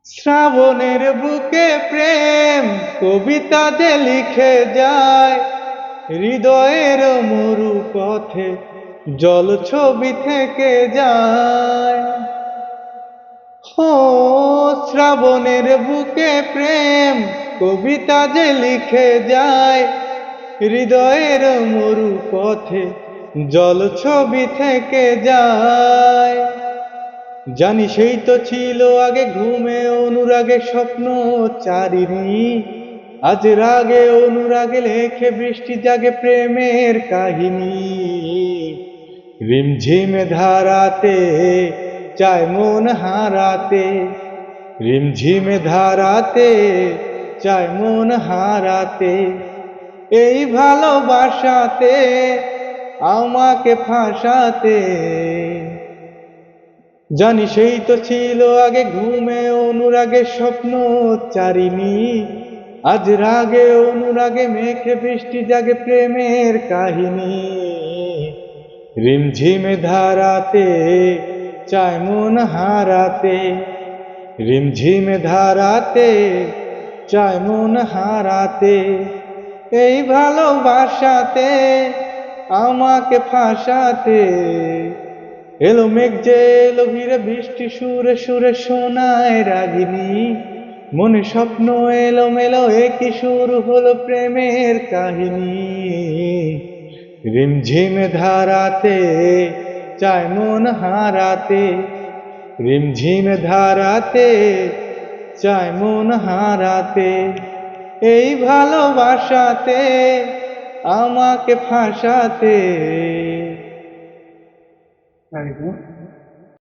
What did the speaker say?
শ্রাবণের বুকে প্রেম কবিতা যে লিখে যায়, হৃদয়ের মরু পথে জল ছবি থেকে যায়। ও শ্রাবণের বুকে প্রেম কবিতা যে লিখে যায়, হৃদয়ের মরু পথে জল ছবি থেকে যায়। জানি সেই তো ছিল আগে ঘুমে অনুরাগে স্বপ্ন চারিণী, আজ রাগে অনুরাগে লেখে বৃষ্টি জাগে প্রেমের কাহিনী। রিমঝিম ধারাতে চায় মন হারাতে, রিমঝিম ধারাতে চায় মন হারাতে, এই ভালোবাসাতে আমাকে ফাঁসাতে। জানি সেই তো ছিল আগে ঘুমে অনুরাগে স্বপ্ন চারিণী, আজ রাগে অনুরাগে মেঘে বৃষ্টি জাগে প্রেমের কাহিনী। রিমঝিম ধারাতে চায় মন হারাতে, রিমঝিম ধারাতে চায় মন হারাতে, এই ভালোবাসাতে আমাকে ফাঁসাতে। এলো মেঘ যে এলো ঘিরে বৃষ্টি সুরে সুরে শোনায় রাগিনী, মনে স্বপ্ন এলো মেলো একই শুরু হলো প্রেমের কাহিনী। রিমঝিম ধারাতে চায় মন হারাতে, রিমঝিম ধারাতে চায় মন হারাতে, এই ভালোবাসাতে আমাকে ফাঁসাতে।